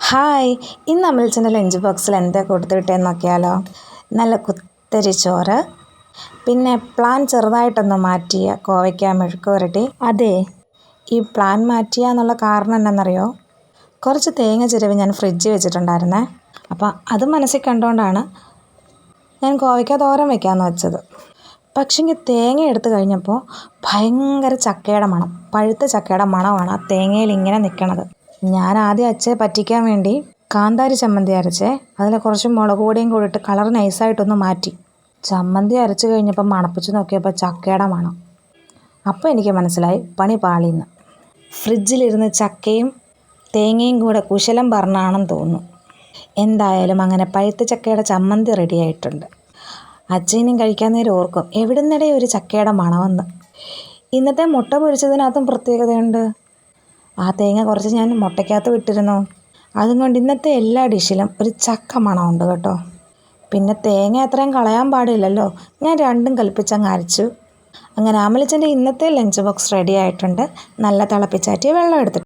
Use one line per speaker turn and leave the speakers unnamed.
Hi, ഇന്ന് അമൽച്ചൻ്റെ lunch ബോക്സിൽ എന്താ കൊടുത്തു വിട്ടേന്ന് നോക്കിയാലോ. നല്ല കുത്തരി ചോറ്, പിന്നെ പ്ലാൻ ചെറുതായിട്ടൊന്ന് മാറ്റിയ കോവയ്ക്ക മെഴുക്ക് പുരട്ടി. അതെ, ഈ പ്ലാൻ മാറ്റിയ എന്നുള്ള കാരണം എന്നാണെന്നറിയോ? കുറച്ച് തേങ്ങ ചിരവി ഞാൻ ഫ്രിഡ്ജിൽ വെച്ചിട്ടുണ്ടായിരുന്നേ. അപ്പം അത് മനസ്സിൽ കണ്ടുകൊണ്ടാണ് ഞാൻ കോവയ്ക്ക തോരൻ വെക്കാമെന്ന് വെച്ചത്. പക്ഷെങ്കിൽ തേങ്ങ എടുത്തു കഴിഞ്ഞപ്പോൾ ഭയങ്കര ചക്കയുടെ മണം, പഴുത്ത ചക്കയുടെ മണമാണ് ആ തേങ്ങയിൽ ഇങ്ങനെ നിൽക്കണത്. ഞാൻ ആദ്യം അച്ഛയെ പറ്റിക്കാൻ വേണ്ടി കാന്താരി ചമ്മന്തി അരച്ചേ, അതിൽ കുറച്ച് മുളക് പൊടിയും കൂടി ഇട്ട് കളർ നൈസായിട്ടൊന്ന് മാറ്റി. ചമ്മന്തി അരച്ച് കഴിഞ്ഞപ്പോൾ മണപ്പിച്ച് നോക്കിയപ്പോൾ ചക്കയുടെ മണം. അപ്പോൾ എനിക്ക് മനസ്സിലായി പണി പാളിയെന്ന്. ഫ്രിഡ്ജിലിരുന്ന് ചക്കയും തേങ്ങയും കൂടെ കുശലം പറഞ്ഞാണെന്ന് തോന്നുന്നു. എന്തായാലും അങ്ങനെ പഴുത്ത ചക്കയുടെ ചമ്മന്തി റെഡിയായിട്ടുണ്ട്. അച്ഛനും കഴിക്കാൻ നേരം ഓർക്കും, എവിടുന്നിടെ ഒരു ചക്കയുടെ മണമെന്ന്. ഇന്നത്തെ മുട്ട പൊരിച്ചതിനകത്തും പ്രത്യേകതയുണ്ട്. ആ തേങ്ങ കുറച്ച് ഞാൻ മുട്ടയ്ക്കകത്ത് വിട്ടിരുന്നു. അതുകൊണ്ട് ഇന്നത്തെ എല്ലാ ഡിഷിലും ഒരു ചക്ക മണമുണ്ട് കേട്ടോ. പിന്നെ തേങ്ങ അത്രയും കളയാൻ പാടില്ലല്ലോ, ഞാൻ രണ്ടും കൽപ്പിച്ചങ്ങ് അരച്ചു. അങ്ങനെ അമലിച്ചൻ്റെ ഇന്നത്തെ ലഞ്ച് ബോക്സ് റെഡി ആയിട്ടുണ്ട്. നല്ല തിളപ്പിച്ചാറ്റിയ വെള്ളം എടുത്തിട്ട്